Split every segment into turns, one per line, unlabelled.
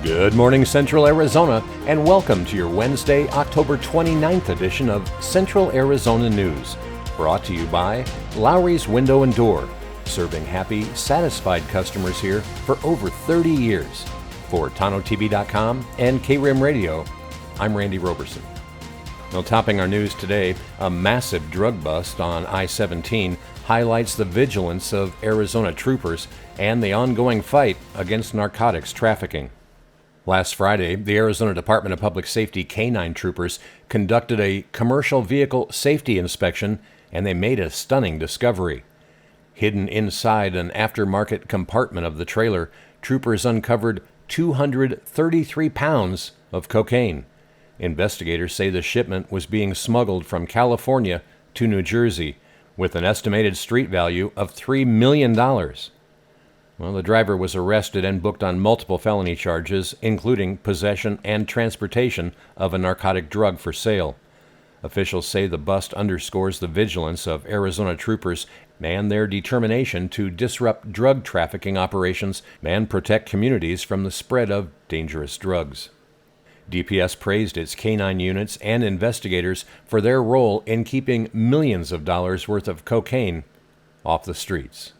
Good morning, Central Arizona, and welcome to your Wednesday, October 29th edition of Central Arizona News, brought to you by Lowry's Window and Door, serving happy, satisfied customers here for over 30 years. For Tonto-TV.com and KRIM Radio, I'm Randy Roberson. Well, topping our news today, a massive drug bust on I-17 highlights the vigilance of Arizona troopers and the ongoing fight against narcotics trafficking. Last Friday, the Arizona Department of Public Safety K-9 troopers conducted a commercial vehicle safety inspection, and they made a stunning discovery. Hidden inside an aftermarket compartment of the trailer, troopers uncovered 233 pounds of cocaine. Investigators say the shipment was being smuggled from California to New Jersey, with an estimated street value of $3 million. Well, the driver was arrested and booked on multiple felony charges, including possession and transportation of a narcotic drug for sale. Officials say the bust underscores the vigilance of Arizona troopers and their determination to disrupt drug trafficking operations and protect communities from the spread of dangerous drugs. DPS praised its K-9 units and investigators for their role in keeping millions of dollars worth of cocaine off the streets.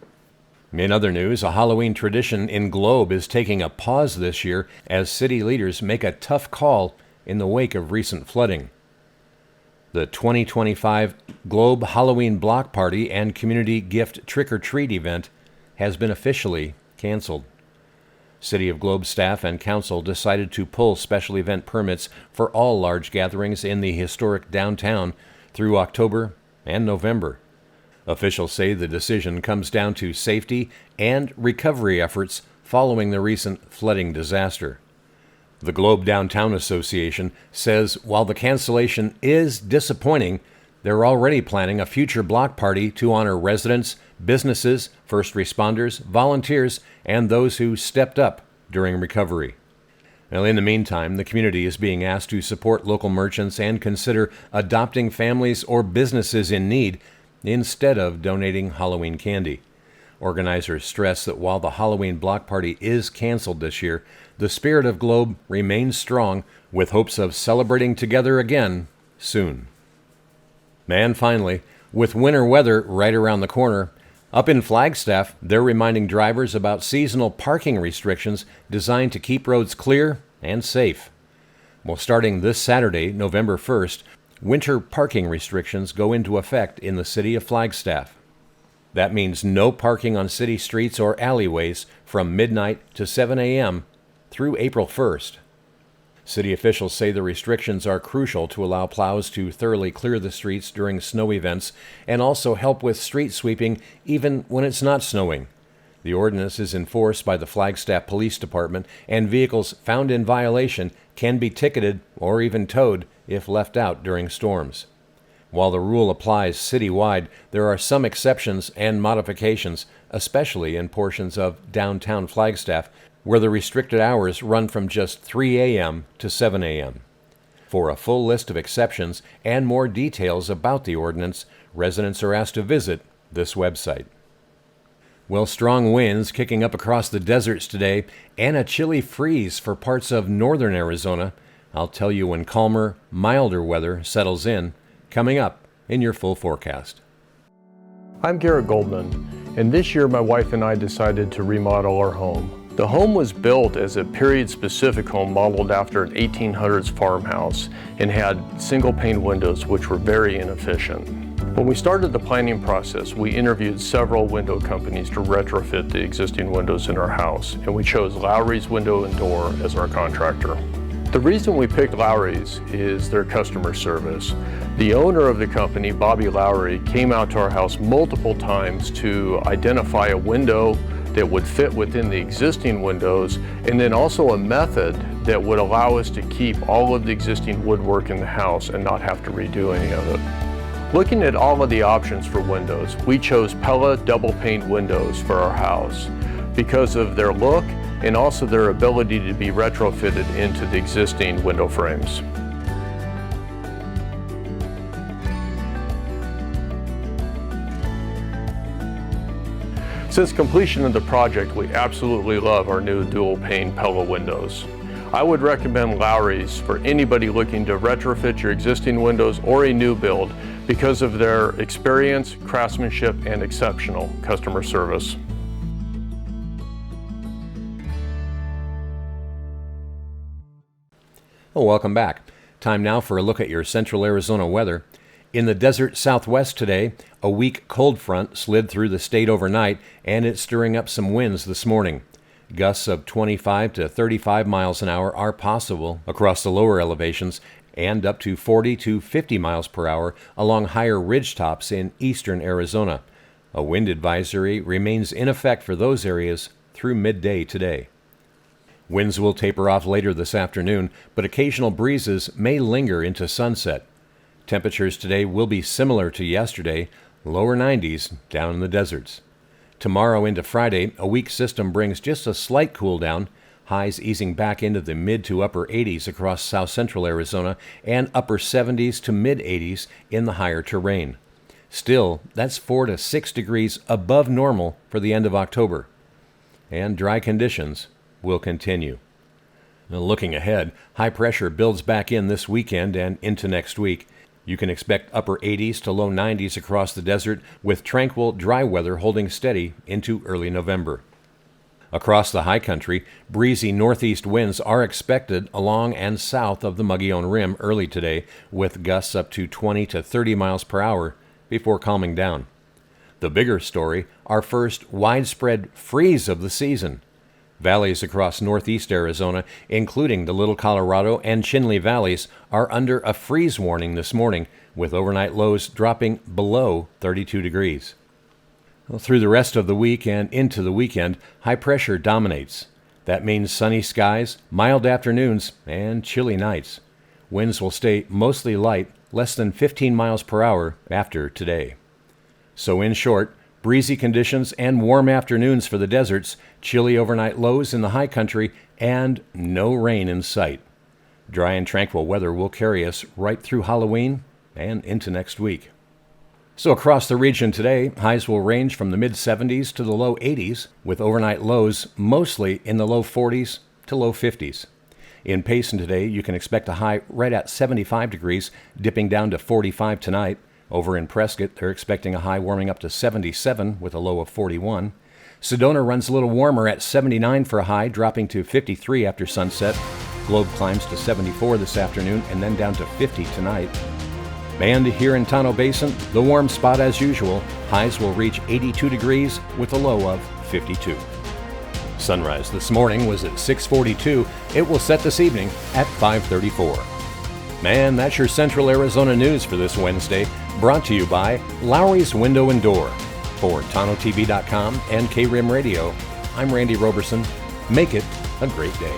In other news, a Halloween tradition in Globe is taking a pause this year as city leaders make a tough call in the wake of recent flooding. The 2025 Globe Halloween Block Party and Community Gift Trick-or-Treat event has been officially canceled. City of Globe staff and council decided to pull special event permits for all large gatherings in the historic downtown through October and November. Officials say the decision comes down to safety and recovery efforts following the recent flooding disaster. The Globe Downtown Association says while the cancellation is disappointing, they're already planning a future block party to honor residents, businesses, first responders, volunteers, and those who stepped up during recovery. Now, in the meantime, the community is being asked to support local merchants and consider adopting families or businesses in need instead of donating Halloween candy. Organizers stress that while the Halloween block party is canceled this year, the spirit of Globe remains strong, with hopes of celebrating together again soon. And finally, with winter weather right around the corner, up in Flagstaff, they're reminding drivers about seasonal parking restrictions designed to keep roads clear and safe. Well, starting this Saturday, November 1st, winter parking restrictions go into effect in the city of Flagstaff. That means no parking on city streets or alleyways from midnight to 7 a.m. through April 1st. City officials say the restrictions are crucial to allow plows to thoroughly clear the streets during snow events and also help with street sweeping even when it's not snowing. The ordinance is enforced by the Flagstaff Police Department, and vehicles found in violation can be ticketed or even towed if left out during storms. While the rule applies citywide, there are some exceptions and modifications, especially in portions of downtown Flagstaff, where the restricted hours run from just 3 a.m. to 7 a.m. For a full list of exceptions and more details about the ordinance, residents are asked to visit this website. Well, strong winds kicking up across the deserts today and a chilly freeze for parts of northern Arizona. I'll tell you when calmer, milder weather settles in, coming up in your full forecast.
I'm Garrett Goldman, and this year my wife and I decided to remodel our home. The home was built as a period-specific home modeled after an 1800s farmhouse and had single-pane windows which were very inefficient. When we started the planning process, we interviewed several window companies to retrofit the existing windows in our house, and we chose Lowry's Window and Door as our contractor. The reason we picked Lowry's is their customer service. The owner of the company, Bobby Lowry, came out to our house multiple times to identify a window that would fit within the existing windows, and then also a method that would allow us to keep all of the existing woodwork in the house and not have to redo any of it. Looking at all of the options for windows, we chose Pella double pane windows for our house because of their look and also their ability to be retrofitted into the existing window frames. Since completion of the project, we absolutely love our new dual pane Pella windows. I would recommend Lowry's for anybody looking to retrofit your existing windows or a new build because of their experience, craftsmanship, and exceptional customer service.
Well, welcome back. Time now for a look at your Central Arizona weather. In the desert southwest today, a weak cold front slid through the state overnight, and it's stirring up some winds this morning. Gusts of 25 to 35 miles an hour are possible across the lower elevations, and up to 40 to 50 miles per hour along higher ridgetops in eastern Arizona. A wind advisory remains in effect for those areas through midday today. Winds will taper off later this afternoon, but occasional breezes may linger into sunset. Temperatures today will be similar to yesterday, lower 90s down in the deserts. Tomorrow into Friday, a weak system brings just a slight cool down, highs easing back into the mid to upper 80s across south central Arizona and upper 70s to mid 80s in the higher terrain. Still, that's 4 to 6 degrees above normal for the end of October. And dry conditions will continue. Now, looking ahead, high pressure builds back in this weekend and into next week. You can expect upper 80s to low 90s across the desert, with tranquil, dry weather holding steady into early November. Across the high country, breezy northeast winds are expected along and south of the Mogollon Rim early today, with gusts up to 20 to 30 miles per hour before calming down. The bigger story, our first widespread freeze of the season. Valleys across northeast Arizona, including the Little Colorado and Chinle valleys, are under a freeze warning this morning, with overnight lows dropping below 32 degrees. Well, through the rest of the week and into the weekend, high pressure dominates. That means sunny skies, mild afternoons, and chilly nights. Winds will stay mostly light, less than 15 miles per hour after today. So in short, breezy conditions and warm afternoons for the deserts, chilly overnight lows in the high country, and no rain in sight. Dry and tranquil weather will carry us right through Halloween and into next week. So across the region today, highs will range from the mid-70s to the low 80s, with overnight lows mostly in the low 40s to low 50s. In Payson today, you can expect a high right at 75 degrees, dipping down to 45 tonight. Over in Prescott, they're expecting a high warming up to 77 with a low of 41. Sedona runs a little warmer at 79 for a high, dropping to 53 after sunset. Globe climbs to 74 this afternoon and then down to 50 tonight. And here in Tonto Basin, the warm spot as usual. Highs will reach 82 degrees with a low of 52. Sunrise this morning was at 6:42. It will set this evening at 5:34. Man, that's your Central Arizona news for this Wednesday, brought to you by Lowry's Window and Door. For Tonto-TV.com and KRIM Radio, I'm Randy Roberson. Make it a great day.